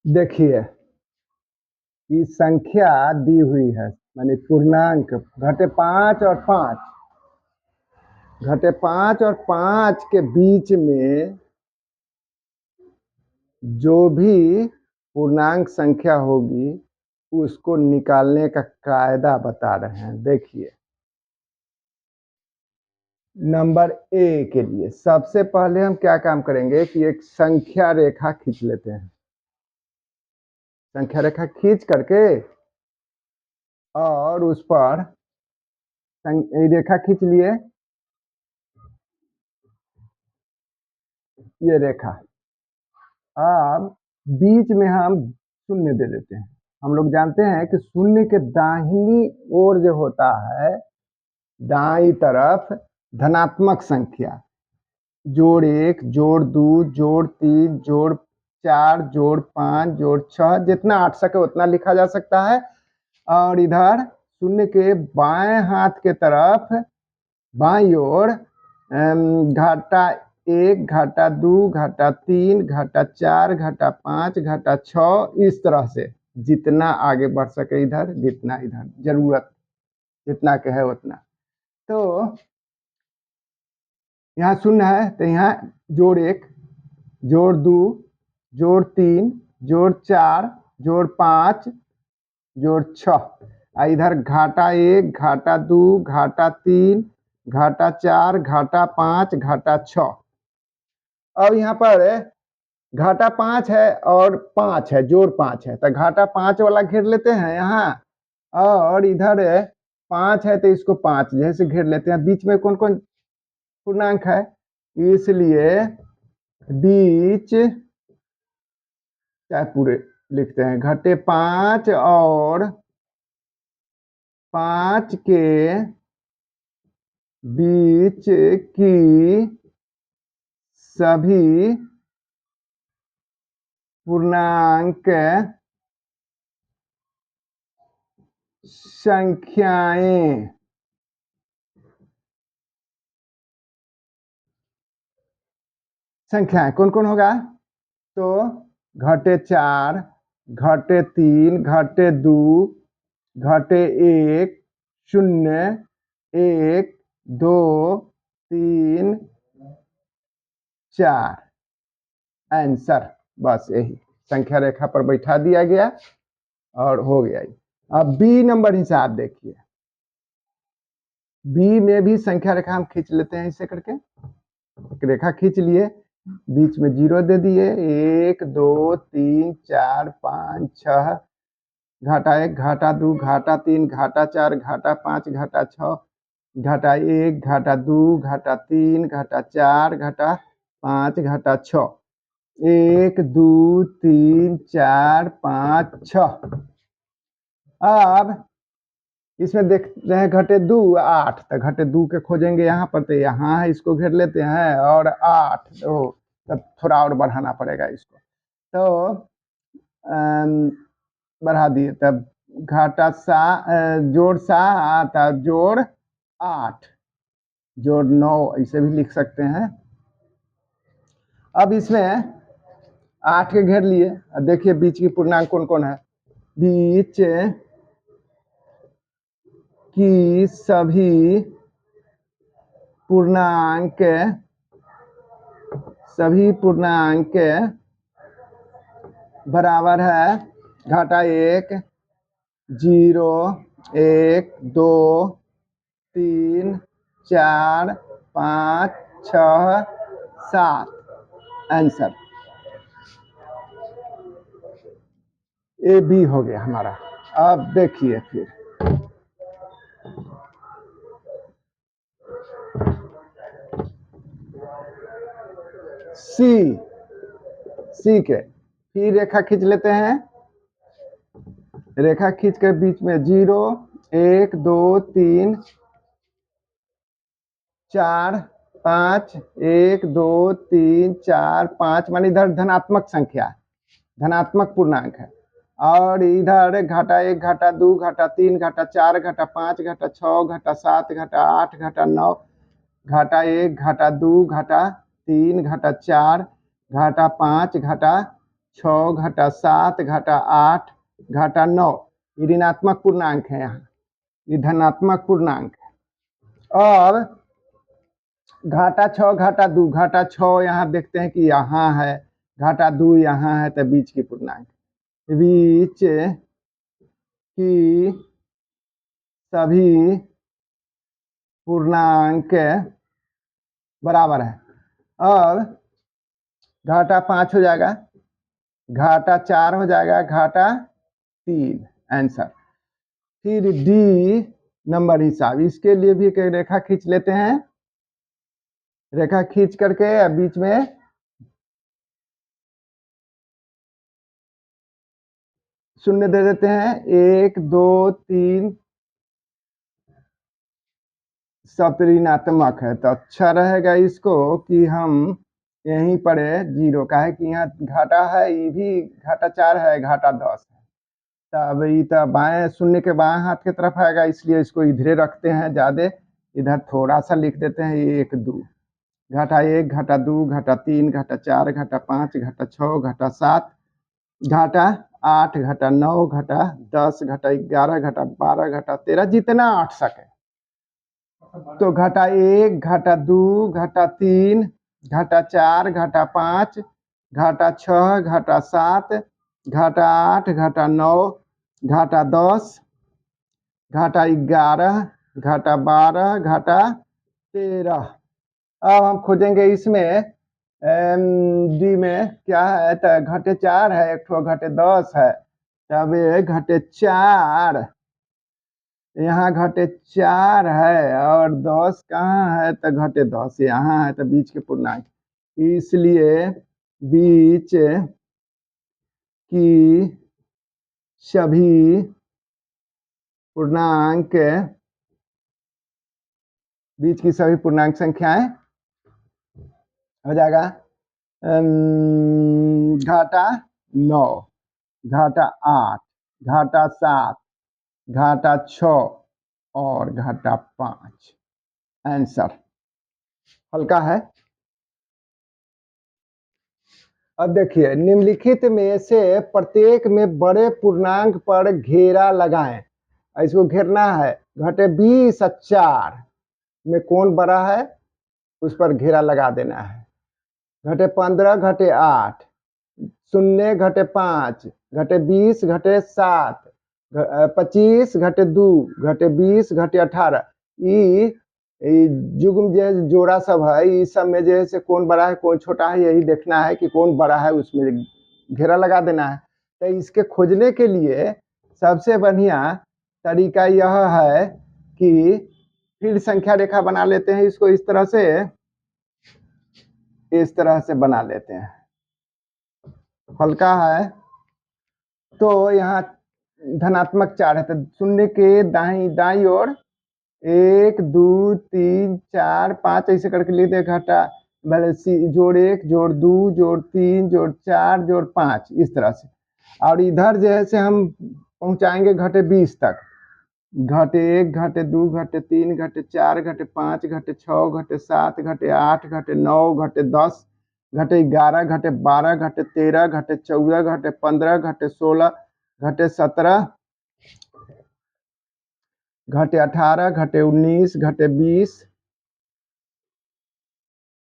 देखिए, ये संख्या दी हुई है, माने पूर्णांक घटे 5 और 5, घटे 5 और 5 के बीच में जो भी पूर्णांक संख्या होगी उसको निकालने का कायदा बता रहे हैं। देखिए, नंबर ए के लिए सबसे पहले हम क्या काम करेंगे कि एक संख्या रेखा खींच लेते हैं। संख्या रेखा खींच करके और उस पर रेखा खींच लिए, ये रेखा। अब बीच में हम शून्य दे देते हैं। हम लोग जानते हैं कि शून्य के दाहिनी ओर जो होता है, दाईं तरफ धनात्मक संख्या, जोड़ 1, जोड़ 2, जोड़ 3, जोड़ 4, जोड़ 5, जोड़ 6, जितना आट सके उतना लिखा जा सकता है। और इधर शून्य के बाएं हाथ के तरफ बाईं ओर घाटा 1, घाटा 2, घाटा 3, घाटा 4, घाटा 5, घाटा 6, इस तरह से जितना आगे बढ़ सके इधर, जितना इधर जरूरत जितना के है उतना। तो यहाँ शून्य है तो यहाँ जोड़ 1, जोड़ 2, जोड़ 3, जोड़ 4, जोड़ 5, जोड़ 6। इधर घाटा 1, घाटा 2, घाटा 3, घाटा 4, घाटा 5, घाटा 6। अब यहाँ पर घाटा 5 है और 5 है, जोड़ 5 है, तो घाटा 5 वाला घेर लेते हैं यहाँ। और इधर 5 है तो इसको 5 जैसे घेर लेते हैं। बीच में कौन कौन पूर्णांक है, इसलिए बीच चाहे पूरे लिखते हैं। घटे 5 और 5 के बीच की सभी पूर्णांक संख्याएं कौन कौन होगा, तो घटे 4, घटे 3, घटे 2, घटे 1, 0, 1, 2, 3, 4। आंसर बस यही संख्या रेखा पर बैठा दिया गया और हो गया। अब बी नंबर हिसाब देखिए। बी में भी संख्या रेखा हम खींच लेते हैं, इसे करके एक रेखा खींच लिए, बीच में 0 दे दिए। 1, 2, 3, 4, 5, 6, घाटा 1, घाटा 2, घाटा 3, घाटा 4, घाटा 5, घाटा 6, घाटा 1, घाटा 2, घाटा 3, घाटा 4, घाटा 5, घाटा 6। 1, 2, 3, 4, 5, 6। अब इसमें देख रहे हैं घटे 2, 8, तो घटे 2 के खोजेंगे यहाँ पर, तो यहाँ है, इसको घेर लेते हैं। और 8 तो तब थोड़ा और बढ़ाना पड़ेगा इसको, तो बढ़ा दिए। तब घाटा जोड़ 7 और जोड़ 8, जोड़ 9, इसे भी लिख सकते हैं। अब इसमें 8 के घेर लिए। देखिए बीच की पूर्णांक कौन कौन है। बीच की सभी पूर्णांक बराबर है घाटा 1, 0, 1, 2, 3, 4, 5, 6, 7। आंसर ए बी हो गया हमारा। अब देखिए फिर सी के फिर रेखा खींच लेते हैं। रेखा खींच कर बीच में 0, 1, 2, 3, 4, 5, 1, 2, 3, 4, 5, मान इधर धनात्मक संख्या, धनात्मक पूर्णांक है। और इधर घाटा 1, घाटा 2, घाटा 3, घाटा 4, घाटा 5, घाटा 6, घाटा 7, घाटा 8, घाटा 9, घाटा 1, घाटा 2, घाटा 3, घाटा 4, घाटा 5, घाटा 6 घटा 7 घटा 8 घटा 9, ये ऋणात्मक पूर्णांक है, यहाँ ये धनात्मक पूर्णांक है। अब घाटा 6 घाटा 2, घाटा 6 यहाँ देखते हैं कि यहाँ है, घाटा 2 यहाँ है, तो बीच की पूर्णांक, बीच की सभी पूर्णांक बराबर है। अब घाटा 5 हो जाएगा, घाटा 4 हो जाएगा, घाटा 3, आंसर। फिर डी नंबर हिसाब, इसके लिए भी एक रेखा खींच लेते हैं, रेखा खींच करके बीच में शून्य दे देते हैं, 1 2 3 सब ऋणात्मक है, तो अच्छा रहेगा इसको कि हम यहीं पर 0 का है कि यहाँ घाटा है, ये भी घाटा 4 है, घाटा 10 है, तब ये तो बाएं शून्य के बाएं हाथ की तरफ आएगा, इसलिए इसको इधरे रखते हैं, ज्यादा इधर थोड़ा सा लिख देते हैं, 1 2 घाटा 1 घाटा 2 घाटा 3 घाटा 4 घाटा 5 घाटा 6 घाटा 7 घाटा 8 घाटा 9 घाटा 10 घाटा 11 घाटा 12 घाटा 13, जितना 8 सके। तो घाटा 1 घाटा 2 घाटा 3 घाटा 4 घाटा 5 घाटा 6 घाटा 7 घाटा 8 घाटा 9 घाटा 10 घाटा 11 घाटा 12 घाटा 13। अब हम खोजेंगे इसमें डी में क्या है, तो घटे 4 है, एक ठो घटे 10 है, तब घटे 4, यहाँ घटे 4 है और 10 कहाँ है, तो घटे 10 यहाँ है, तो बीच के पूर्णांक, इसलिए बीच की सभी पूर्णांक, बीच की सभी पूर्णांक संख्याएं हो जाएगा घाटा 9 घाटा 8 घाटा 7 घाटा 6 और घाटा 5, आंसर। हल्का है। अब देखिए, निम्नलिखित में से प्रत्येक में बड़े पूर्णांक पर घेरा लगाएं, इसको घेरना है, घटे 20 और 4 में कौन बड़ा है उस पर घेरा लगा देना है, घटे 15 घटे 8 0 घटे 5 घटे 20 घटे 7 25 घटे 2 घटे 20 घटे 18, युग्म जो जोड़ा सब है, इस सब में जैसे कौन बड़ा है कौन छोटा है, यही देखना है कि कौन बड़ा है, उसमें घेरा लगा देना है। तो इसके खोजने के लिए सबसे बढ़िया तरीका यह है कि फिर संख्या रेखा बना लेते हैं, इसको इस तरह से बना लेते हैं, हल्का है। तो यहाँ धनात्मक 4 है, तो शून्य के दाई ओर 1 2 3 4 5 ऐसे करके लिखते, घटा जोड़ 1 जोड़ 2 जोड़ 3 जोड़ 4 जोड़ 5, इस तरह से। और इधर जैसे हम पहुंचाएंगे घटे 20 तक, घटे 1 घटे 2 घटे 3 घटे 4 घटे 5 घटे 6 घटे 7 घटे 8 घटे 9 घटे 10 घटे 11 घटे 12 घटे 13 घटे 14 घटे 15 घटे 16 घटे 17 घटे 18 घटे 19 घटे 20।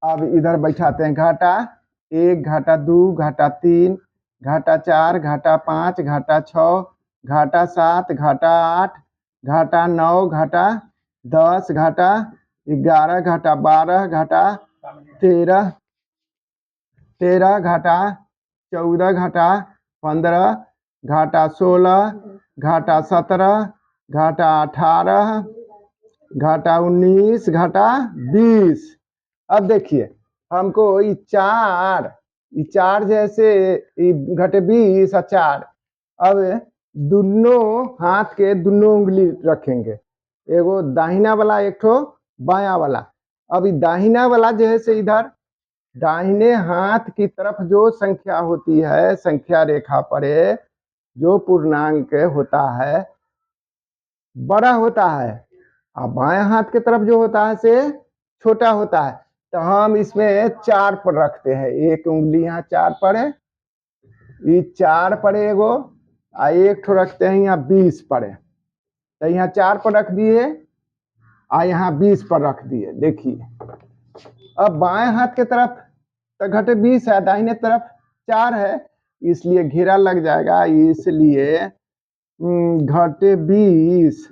अब इधर बैठाते हैं, घाटा 1 घाटा 2 घाटा 3 घाटा 4 घाटा 5 घाटा 6 घाटा 7 घाटा 8 घाटा 9 घाटा 10 घाटा 11 घाटा 12 घाटा 13 घाटा 14 घाटा 15 घाटा 16 घाटा 17 घाटा 18 घाटा 19 घाटा 20। अब देखिए, हमको ये चार जैसे घटे 20 और 4, अब दोनों हाथ के दोनों उंगली रखेंगे, एगो दाहिना वाला एक ठो बाया वाला। अब दाहिना वाला जैसे इधर दाहिने हाथ की तरफ जो संख्या होती है, संख्या रेखा पर जो पूर्णांक होता है बड़ा होता है, और बाएं हाथ की तरफ जो होता है से छोटा होता है, तो हम इसमें 4 पर रखते हैं, एक उंगली यहाँ 4 पर है ये 4 पड़े एगो आ एक ठो रखते हैं यहाँ 20 पड़े, तो यहाँ 4 पर रख दिए आ यहाँ 20 पर रख दिए। देखिए अब बाएं हाथ के तरफ तो घटे 20 है, दाहिने तरफ 4 है, इसलिए घेरा लग जाएगा, इसलिए घटे 20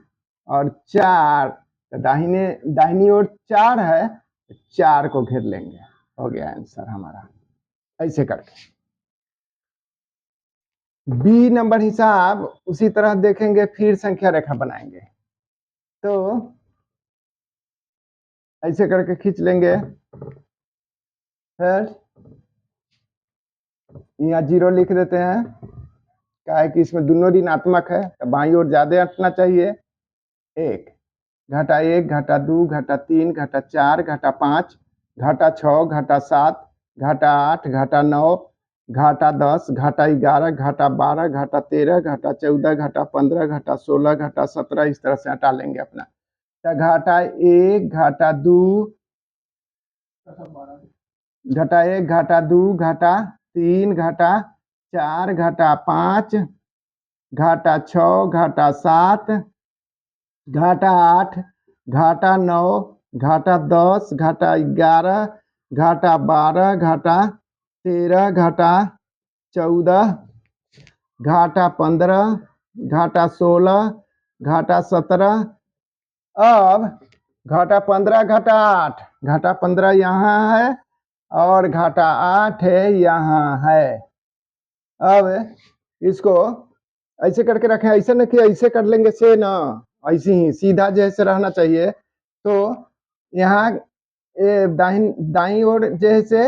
और 4, तो दाहिनी ओर 4 है, 4 को घेर लेंगे। हो गया आंसर हमारा। ऐसे करके बी नंबर हिसाब उसी तरह देखेंगे, फिर संख्या रेखा बनाएंगे। तो ऐसे करके खींच लेंगे, फिर यहाँ 0 लिख देते हैं, क्या है कि इसमें दोनों ऋणात्मक है, तो बाईं ओर ज्यादा हटना चाहिए। 1 घटा 1 घटा 2 घटा 3 घटा 4 घटा 5 घटा 6 घटा 7 घटा 8 घटा 9 घटा 10 घटा 11 घटा 12 घटा 13 घटा 14 घटा 15 घटा 16 घटा 17, इस तरह से हटा लेंगे अपना। तो घटा 1 घटा 2 घटा 1 घटा 2 घटा 3 घटा 4 घटा 5 घटा 6 घटा 7 घटा 8 घटा 9 घटा 10 घटा 11 घटा 12 घटा 13 घटा 14 घटा 15 घटा 16 घटा 17। अब घटा 15 घटा 8, घटा 15 यहाँ है और घटा 8 है यहाँ है। अब इसको ऐसे करके रखें, ऐसे न कि ऐसे कर लेंगे से ना, ऐसे ही सीधा जैसे रहना चाहिए। तो यहाँ दाई ओर जैसे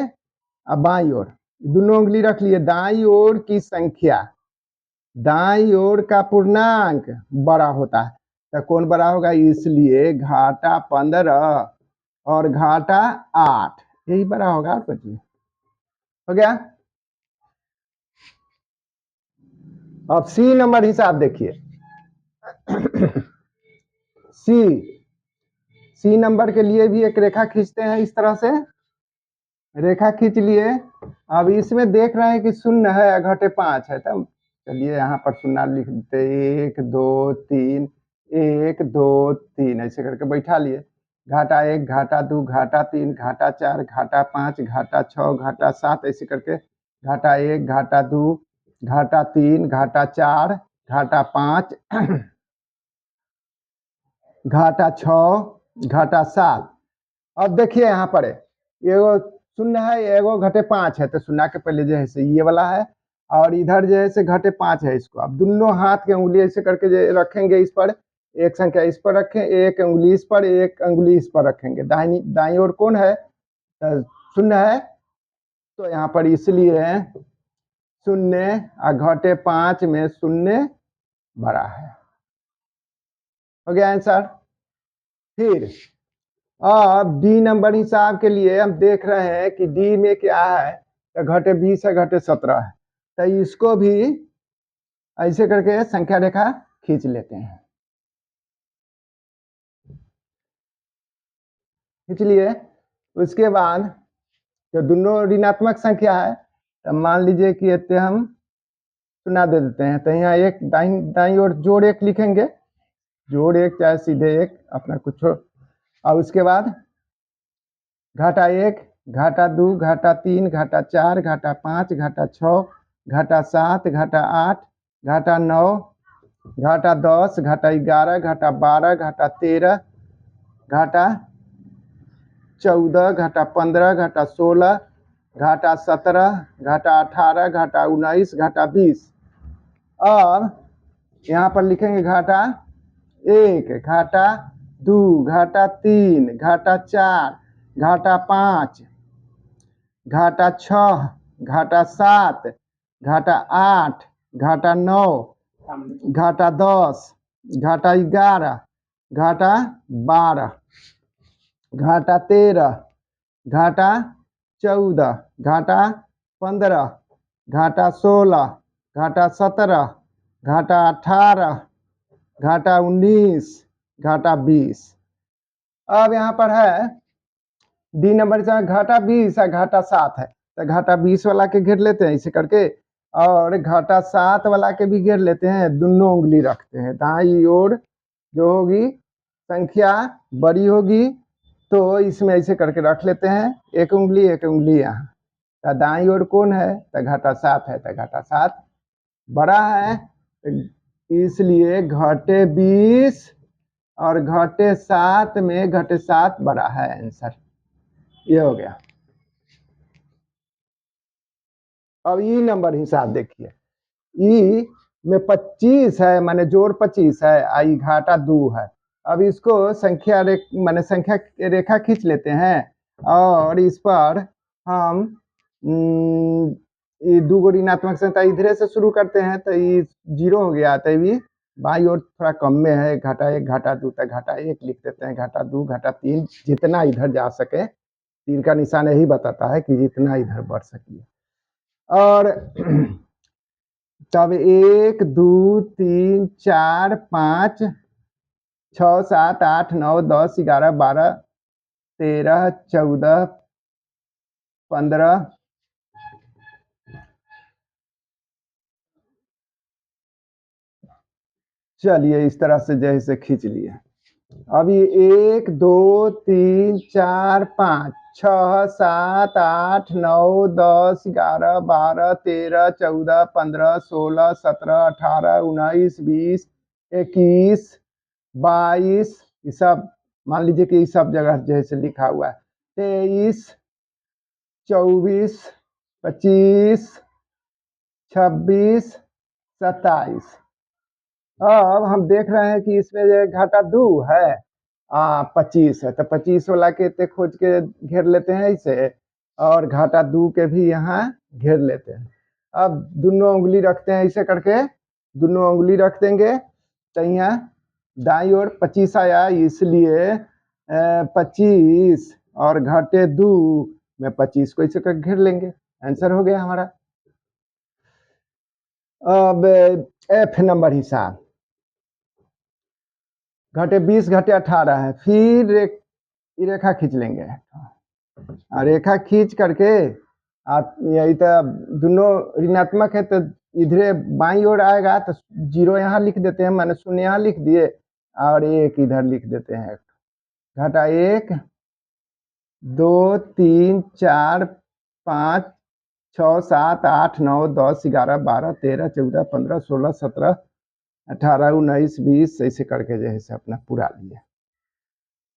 अब बाई ओर दोनों उंगली रख लिए, दाई ओर की संख्या, दाई ओर का पूर्णांक बड़ा होता है, तो कौन बड़ा होगा, इसलिए घाटा 15 और घाटा 8 यही बड़ा होगा। और कुछ नहीं हो गया। अब सी नंबर हिसाब देखिए। सी नंबर के लिए भी एक रेखा खींचते हैं, इस तरह से रेखा खींच लिए। अब इसमें देख रहे हैं कि शून्य है, घटे 5 है, तब चलिए यहाँ पर शून्य लिख देते, 1 2 3 1 2 3 ऐसे करके बैठा लिए। घाटा 1 घाटा 2 घाटा 3 घाटा 4 घाटा 5 घाटा 6 घाटा 7 ऐसे करके घाटा 1 घाटा 2 घाटा 3 घाटा 4 घाटा 5 घाटा 6 घाटा 7। अब देखिए यहाँ पर एगो शून्य है, एगो घटे 5 है, तो शून्य के पहले जो है से ये वाला है और इधर जो है से घटे 5 है। इसको अब दोनों हाथ के उंगली ऐसे करके जो रखेंगे, इस पर एक संख्या इस पर रखें, एक उंगली इस पर, एक उंगली इस पर रखेंगे। दाई ओर कौन है, शून्य है, तो यहाँ पर इसलिए शून्य और घटे 5 में शून्य बड़ा है। हो गया आंसर। फिर अब डी नंबर हिसाब के लिए हम देख रहे हैं कि डी में क्या है, तो घटे 20 है, घटे 17 है, तो इसको भी ऐसे करके संख्या रेखा खींच लेते हैं। खींच लिए, उसके बाद तो दोनों ऋणात्मक संख्या है, तो मान लीजिए कि इतने हम शून्य दे देते हैं, तो यहाँ एक दाई ओर जोड़ 1 लिखेंगे, जोड़ 1 चाहे सीधे 1 अपना कुछ। और उसके बाद घाटा 1 घाटा 2 घाटा 3 घाटा 4 घाटा 5 घाटा 6 घाटा 7 घाटा 8 घाटा 9 घाटा 10 घाटा 11 घाटा 12 घाटा 13 घाटा 14 घाटा 15 घाटा 16 घाटा 17 घाटा 18 घाटा 19 घाटा 20। अब यहाँ पर लिखेंगे घाटा 1 घाटा 2 घाटा 3 घाटा 4 घाटा 5 घाटा 6 घाटा 7 घाटा 8 घाटा 9 घाटा 10 घाटा 11 घाटा 12 घाटा 13 घाटा 14 घाटा 15 घाटा 16 घाटा 17 घाटा 18 घाटा 19 घाटा 20। अब यहाँ पर है डी नंबर से घाटा 20 है, घाटा 7 है, तो घाटा 20 वाला के घेर लेते हैं इसे करके, और घाटा 7 वाला के भी घेर लेते हैं, दोनों उंगली रखते हैं। दाईं ओर जो होगी संख्या बड़ी होगी तो इसमें ऐसे करके रख लेते हैं, एक उंगली यहाँ। तो दाईं ओर कौन है, तो घाटा 7 है, तो घाटा 7 बड़ा है, इसलिए घटे 20 और घटे 7 में घटे 7 बड़ा है। आंसर ये हो गया। अब ई नंबर हिसाब देखिए, ई में 25 है, माने जोड़ 25 है, आई घाटा 2 है। अब इसको संख्या माने संख्या रेखा खींच लेते हैं और इस पर हम ये 2 गो ऋणात्मक संख्या इधरे से शुरू करते हैं, तो ये 0 हो गया, तो ये बाई और थोड़ा कम में है, घाटा 1 घाटा 2, तो घाटा 1 लिख देते हैं, घाटा 2 घाटा 3, जितना इधर जा सके। तीर का निशान यही बताता है कि जितना इधर बढ़ सके। और तब 1 2 3 4 5 6 7 8 9 10 11 12 13 14 15 चलिए इस तरह से जैसे खींच लिए। अब ये 1 2 3 4 5 6 7 8 9 10 11 12 13 14 15 16 17 18 19 20 21 22, ये सब मान लीजिए कि इस सब जगह जैसे लिखा हुआ है, 23 24 25 26 27। अब हम देख रहे हैं कि इसमें जो घाटा 2 है 25 है, तो 25 वाला के इतने खोज के घेर लेते हैं इसे, और घाटा 2 के भी यहाँ घेर लेते हैं। अब दोनों उंगली रखते हैं, ऐसे करके दोनों उंगली रख देंगे, तो यहाँ दाईं ओर 25 आया, इसलिए 25 और घाटे 2 में 25 को इसे कर घेर लेंगे। आंसर हो गया हमारा। अब एफ नंबर हिसाब, घटे 20 घटे 18 है, फिर रेखा खींच लेंगे। रेखा खींच करके आप यही तो दोनों ऋणात्मक है, तो इधरे बाईं ओर आएगा, तो 0 यहाँ लिख देते हैं, माने 0 यहाँ लिख दिए और 1 इधर लिख देते हैं। घाटा 1 2 3 4 5 6 7 8 9 10 11 12 13 14 15 16 17 18 19 20 ऐसे करके जैसे अपना पूरा लिए।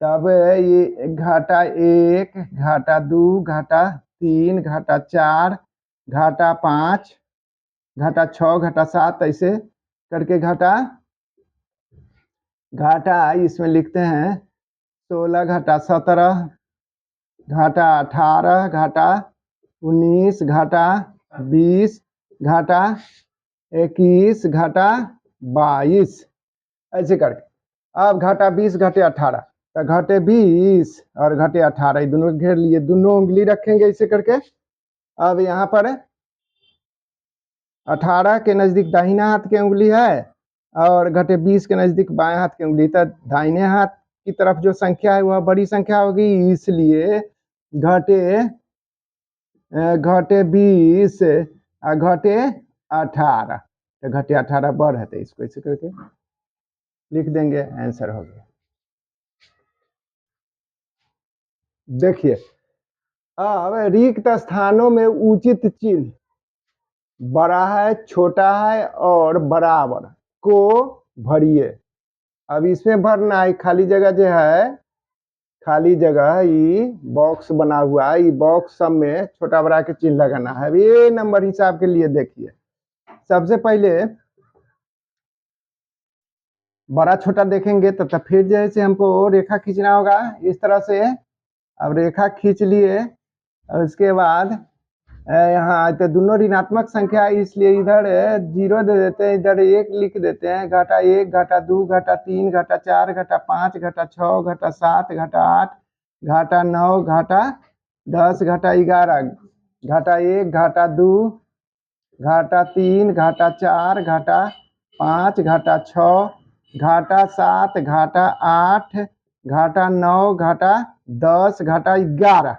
तब ये घाटा 1 घाटा 2 घाटा 3 घाटा 4 घाटा 5 घाटा 6 घाटा 7 ऐसे करके घाटा इसमें लिखते हैं 16 घाटा 17 घाटा 18 घाटा 19 घाटा 20 घाटा 21 घाटा 22 ऐसे करके। अब घाटा 20 घटे 18, तो घटे 20 और घटे 18 दोनों घेर लिए, दोनों उंगली रखेंगे ऐसे करके। अब यहाँ पर 18 के नजदीक दाहिना हाथ की उंगली है और घटे 20 के नजदीक बाएं हाथ की उंगली, तो दाहिने हाथ की तरफ जो संख्या है वह बड़ी संख्या होगी, इसलिए घटे 20 घटे 18, तो घटे 18 बढ़ है, तो इसको ऐसे करके लिख देंगे। आंसर हो गया। देखिए अब रिक्त स्थानों में उचित चिन्ह बड़ा है छोटा है और बराबर को भरिए। अब इसमें भरना है, खाली जगह जो है, खाली जगह ये बॉक्स बना हुआ है, ये बॉक्स सब में छोटा बड़ा के चिन्ह लगाना है। अब ये नंबर हिसाब के लिए देखिए, सबसे पहले बड़ा छोटा देखेंगे तो फिर जैसे हमको रेखा खींचना होगा इस तरह से। अब रेखा खींच लिए और उसके बाद यहाँ तो दोनों ऋणात्मक संख्या है, इसलिए इधर 0 दे देते हैं, इधर 1 लिख देते हैं। घाटा 1 घाटा 2 घाटा 3 घाटा 4 घाटा 5 घाटा 6 घाटा 7 घाटा 8 घाटा 9 घाटा 10 घाटा 11 घाटा 1 घाटा 2 घाटा 3 घाटा 4 घाटा 5 घाटा 6 घाटा 7 घाटा 8 घाटा 9 घाटा 10 घाटा 11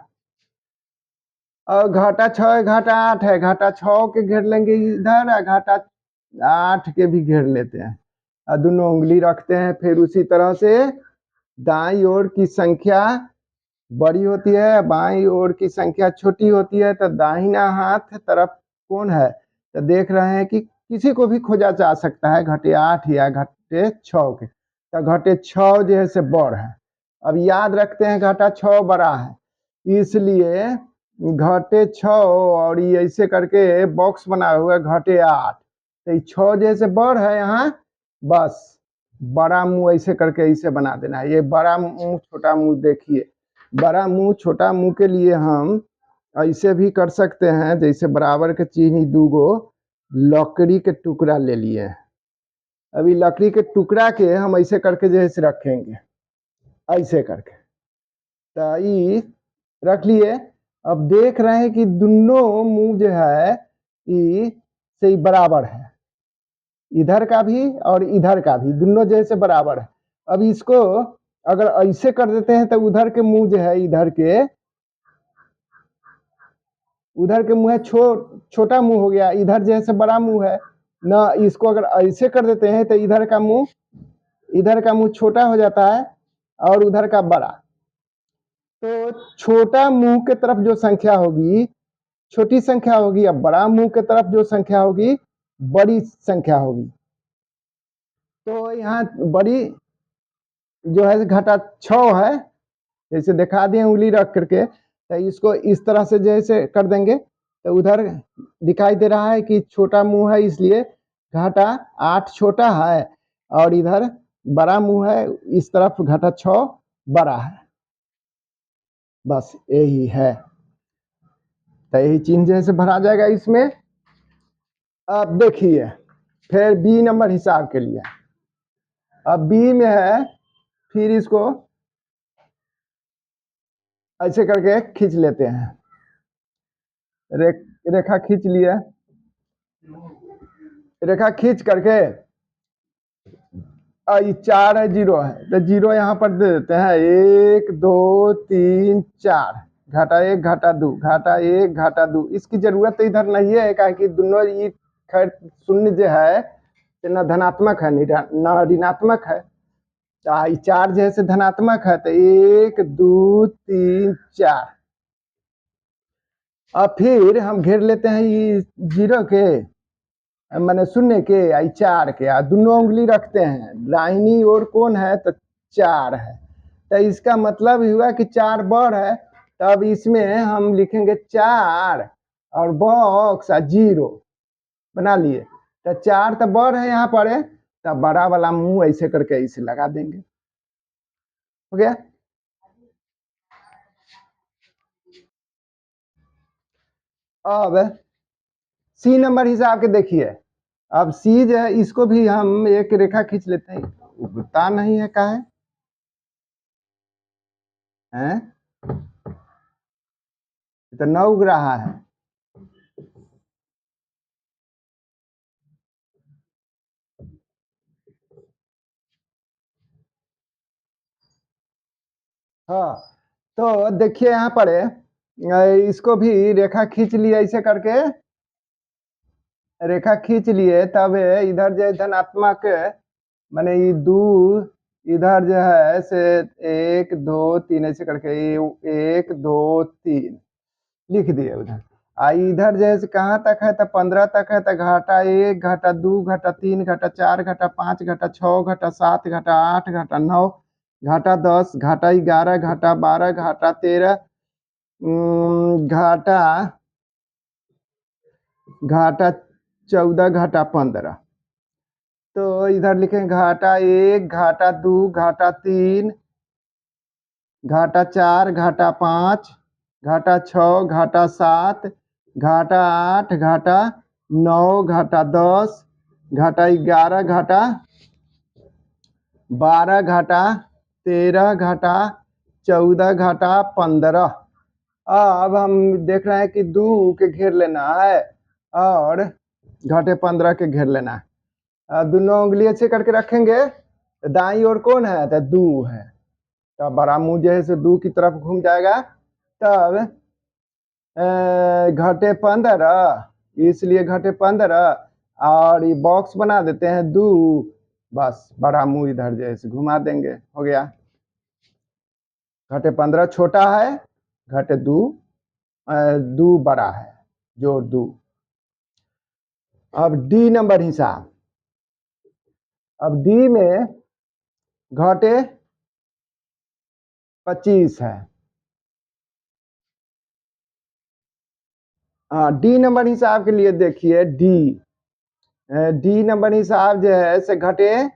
और घाटा 6 है, घाटा 8 है, घाटा 6 के घेर लेंगे इधर, घाटा 8 के भी घेर लेते हैं और दोनों उंगली रखते हैं। फिर उसी तरह से दाईं ओर की संख्या बड़ी होती है, बाईं ओर की संख्या छोटी होती है, तो दाहिना हाथ तरफ कौन है, तो देख रहे हैं कि किसी को भी खोजा जा सकता है, घटे 8 या घटे 6 के, तो घटे 6 जो है से बड़ है। अब याद रखते हैं घटा 6 बड़ा है, इसलिए घटे 6 और ये ऐसे करके बॉक्स बना हुआ है घटे 8, तो 6 जैसे बड़ है यहाँ, बस बड़ा मुंह ऐसे करके ऐसे बना देना है। ये बड़ा मुंह छोटा मुंह देखिए, बड़ा मुंह छोटा मुंह के लिए हम ऐसे भी कर सकते हैं, जैसे बराबर के चीनी 2 गो लकड़ी के टुकड़ा ले लिए। अभी लकड़ी के टुकड़ा के हम ऐसे करके जैसे रखेंगे, ऐसे करके तो ये रख लिए। अब देख रहे हैं कि दोनों मुंह जो है ये सही बराबर है, इधर का भी और इधर का भी दोनों जैसे बराबर है। अब इसको अगर ऐसे कर देते हैं तो उधर के मुंह जो है, उधर के मुंह है छोटा मुंह हो गया, इधर जैसे बड़ा मुंह है ना। इसको अगर ऐसे कर देते हैं तो इधर का मुंह छोटा हो जाता है और उधर का बड़ा। तो छोटा मुंह के तरफ जो संख्या होगी छोटी संख्या होगी, अब बड़ा मुंह के तरफ जो संख्या होगी बड़ी संख्या होगी। तो यहाँ बड़ी जो है घटा 6 है, जैसे दिखा दिए उंगली रख करके, तो इसको इस तरह से जैसे कर देंगे तो उधर दिखाई दे रहा है कि छोटा मुंह है, इसलिए घाटा 8 छोटा है और इधर बड़ा मुंह है, इस तरफ घाटा 6 बड़ा है। बस यही है, तो यही चिन्ह जैसे भरा जाएगा इसमें। अब देखिए फिर बी नंबर हिसाब के लिए, अब बी में है, फिर इसको ऐसे करके खींच लेते हैं, रेखा खींच लिया, रेखा खींच करके 4 है 0 है, तो 0 यहाँ पर दे देते हैं, 1 2 3 4, घाटा 1 घाटा 2 घाटा 1 घाटा 2। इसकी जरूरत तो इधर नहीं है, क्या कि दोनों ये खैर शून्य जो है न धनात्मक है न ऋणात्मक है, 4 जैसे धनात्मक है, तो 1 2 3 4। अब फिर हम घेर लेते हैं ये 0 के, मैंने शून्य के 4 के, दोनों उंगली रखते हैं, दाहिनी ओर कौन है, तो 4 है, तो इसका मतलब हुआ कि 4 बड़ है। तब इसमें हम लिखेंगे 4 और बॉक्स 0 बना लिए, तो 4 तो बड़ है यहाँ पर, तब बड़ा वाला मुंह ऐसे करके इसे लगा देंगे, हो गया। अब सी नंबर हिसाब के देखिए, अब सी जो है इसको भी हम एक रेखा खींच लेते हैं, उगता नहीं है का है तो न उग रहा है। हाँ, तो देखिए यहाँ पर इसको भी रेखा खींच लिया, ऐसे करके रेखा खींच लिए, तब इधर जो धनात्मक माने ये 2, इधर जो है से 1 2 3 ऐसे करके 1 2 3 लिख दिए उधर। इधर जैसे कहाँ तक है, तो 15 तक है, तो घाटा 1 घाटा 2 घाटा 3 घाटा 4 घाटा 5 घाटा 6 घाटा 7 घाटा 8 घाटा 9 घाटा 10 घाटा 11 घाटा 12 घाटा 13 घाटा 14 घाटा 15। तो इधर लिखें घाटा 1 घाटा 2 घाटा 3 घाटा 4 घाटा 5 घाटा 6 घाटा 7 घाटा 8 घाटा 9 घाटा 10 घाटा 11 घाटा 12 घाटा 13 घाटा 14 घाटा 15। अब हम देख रहे हैं कि 2 के घेर लेना है और घाटे 15 के घेर लेना है। दोनों उंगली अच्छे करके रखेंगे, दाईं ओर कौन है, तो 2 है, तब बड़ा मुंह जो है से 2 की तरफ घूम जाएगा। तब घटे 15, इसलिए घटे 15 और ये बॉक्स बना देते हैं 2। बस बड़ा मुंह इधर जैसे घुमा देंगे, हो गया। घटे 15 छोटा है, घटे 2 2 बड़ा है, जोड़ 2। अब डी नंबर हिसाब। अब डी में घटे 25 है। हाँ, डी नंबर हिसाब के लिए देखिए डी नंबर हिसाब जो है से घटे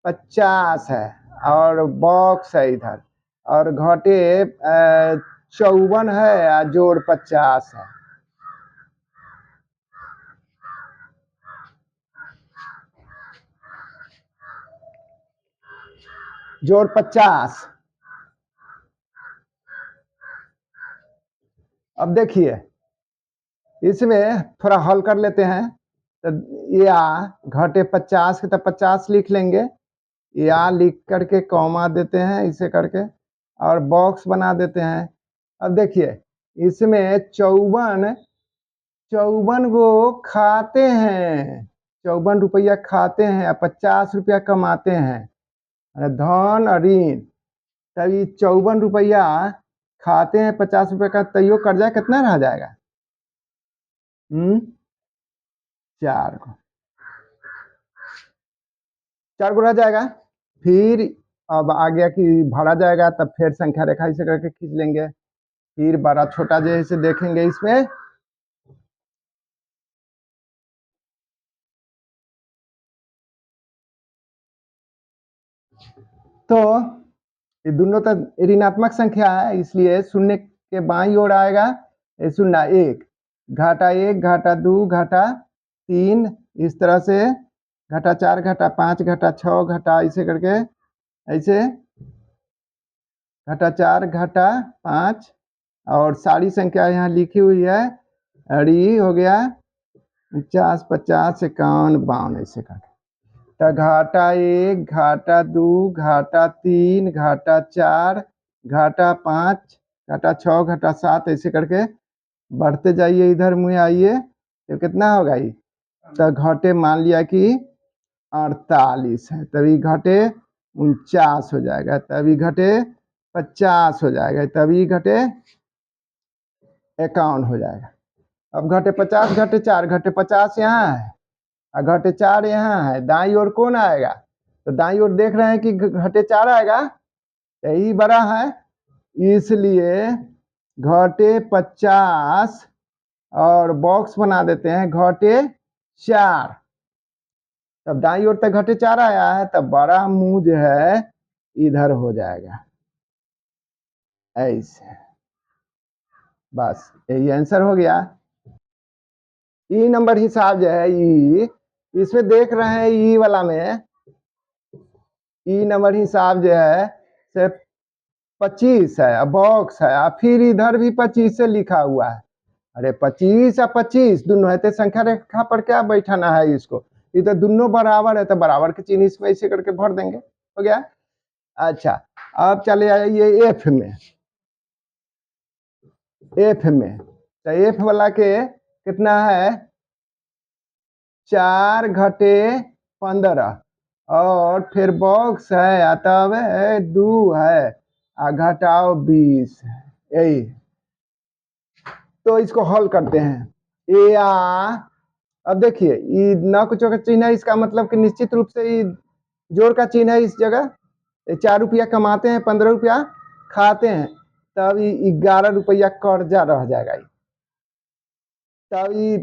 50 है और बॉक्स है इधर, और घटे 54 है और जोड़ 50 है। जोड़ 50। अब देखिए इसमें थोड़ा हल कर लेते हैं। तो या घटे 50 के तो 50 लिख लेंगे, या लिख करके कॉमा देते हैं इसे करके, और बॉक्स बना देते हैं। अब देखिए इसमें 54 गो खाते हैं, 54 रुपया खाते हैं, 50 रुपया कमाते हैं, धन और ऋण। तभी 54 रुपया खाते हैं 50 रुपये का, तैयो कर्जा कितना रह जाएगा? 4 गो रह जाएगा। फिर अब आ गया कि भरा जाएगा, तब फिर संख्या रेखा इसे करके खींच लेंगे, फिर बड़ा छोटा जैसे देखेंगे इसमें। तो ये दोनों तो ऋणात्मक संख्या है, इसलिए शून्य के बाईं ओर आएगा 01, घाटा 1, घाटा 2, घाटा 3, इस तरह से घाटा 4, घाटा 5, घाटा 6, घाटा इसे करके ऐसे घाटा 4, घाटा 5, और सारी संख्या यहाँ लिखी हुई है। अड़ी हो गया 49, 50, 51, 52 ऐसे करके। तो घाटा 1, घाटा 2, घाटा 3, घाटा 4, घाटा 5, घाटा 6, घाटा 7 ऐसे करके बढ़ते जाइए, इधर मुँह आइए तो कितना होगा ये? तो घटे मान लिया कि 48 है, तभी घटे 49 हो जाएगा, तभी घटे 50 हो जाएगा, तभी घटे 51 हो जाएगा। अब घटे 50, घटे 4, घटे 50 यहाँ है और घटे 4 यहाँ है, दाई ओर कौन आएगा? तो दाई ओर देख रहे हैं कि घटे 4 आएगा, यही बड़ा है, इसलिए घटे 50 और बॉक्स बना देते हैं घटे 4। तब दाई ओर तक घटे 4 आया है, तब बड़ा मुंह जो है इधर हो जाएगा ऐसे। बस यही आंसर हो गया। ई नंबर हिसाब जो है ई, इसमें देख रहे हैं ई वाला में ई नंबर हिसाब जो है से 25 है, बॉक्स है, फिर इधर भी 25 से लिखा हुआ है। अरे 25 और 25 दोनों है, तो संख्या रेखा पर क्या बैठाना है इसको? ये तो दोनों बराबर है, तो बराबर के चिन्ह इसमें ऐसे करके भर देंगे, हो गया। अच्छा, अब चले आइए एफ में। तो एफ वाला के कितना है? 4 घटे 15 और फिर बॉक्स है, तब 2 है, घटाओ 20 है, यही। तो इसको हल करते हैं। या अब देखिए ये न कुछ का चिन्ह है, इसका मतलब कि निश्चित रूप से ये जोड़ का चिन्ह है इस जगह। 4 रुपया कमाते हैं, 15 रुपया खाते हैं, तब ये 11 रुपया कर्जा रह जाएगा। तब ये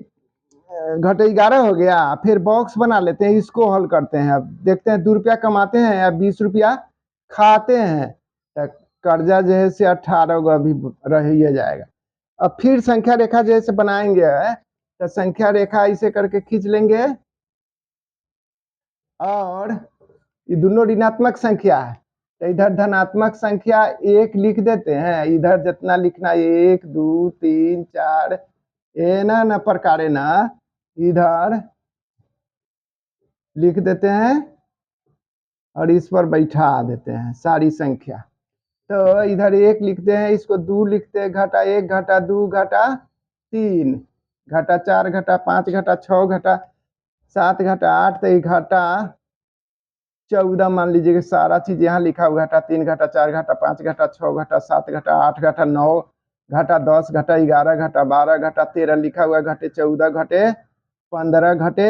घटे 11 हो गया। फिर बॉक्स बना लेते हैं, इसको हल करते हैं। अब देखते हैं 2 रुपया कमाते हैं या 20 रुपया खाते हैं, तो कर्जा जो है से 18 गो अभी रह ही जाएगा। अब फिर संख्या रेखा जैसे बनाएंगे, तो संख्या रेखा इसे करके खींच लेंगे, और ये दोनों ऋणात्मक संख्या है, तो इधर धनात्मक संख्या 1 लिख देते हैं, इधर जितना लिखना 1 2 3 4 ए ना प्रकारे ना इधर लिख देते हैं और इस पर बैठा देते हैं सारी संख्या। तो इधर 1 लिखते हैं, इसको 2 लिखते हैं, घाटा 1, घाटा 2, घाटा 3 घटा 4 घटा 5 घटा 6 घटा 7 घटा 8 तो घटा 14 मान लीजिए कि सारा चीज यहाँ लिखा हुआ घटा 3 घटा 4 घटा 5 घटा 6 घटा 7 घटा 8 घटा 9 घटा 10 घटा 11 घटा 12 घटा 13 लिखा हुआ घटे 14 घटे 15 घटे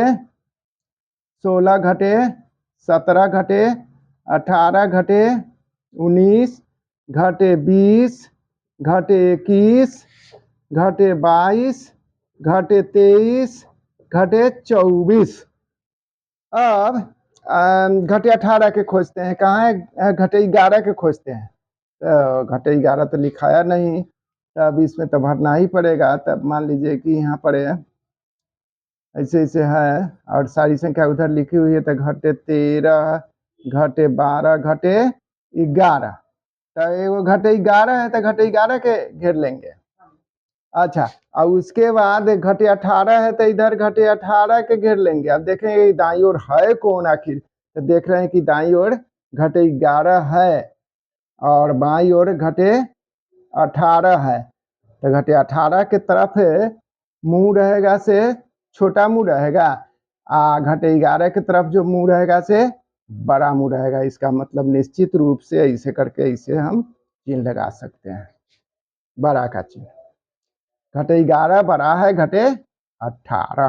16 घटे 17 घटे 18 घटे 19 घटे 20 घटे 21 घटे 22 घटे 23 घटे 24। अब घटे 18 के खोजते हैं, कहाँ है? घटे 11 के खोजते हैं। तो घटे 11 तो लिखाया नहीं, तब इसमें तो भरना ही पड़ेगा। तब मान लीजिए कि यहाँ पर ऐसे ऐसे है और सारी संख्या उधर लिखी हुई है, तो घटे 13 घटे 12 घटे 11। तो वो घटे 11 है तो घटे 11 के घेर लेंगे। अच्छा, और उसके बाद घटे 18 है तो इधर घटे 18 के घेर लेंगे। अब देखेंगे दाई ओर है कौन आखिर, तो देख रहे हैं कि दाई ओर घटे 11 है और बाई ओर घटे 18 है। तो घटे 18 के तरफ मुंह रहेगा से छोटा मुंह रहेगा, घटे 11 की तरफ जो मुंह रहेगा से बड़ा मुंह रहेगा। इसका मतलब निश्चित रूप से ऐसे करके इसे हम चिन्ह लगा सकते हैं, बड़ा का चिन्ह। घटे 11 बड़ा है घटे 18।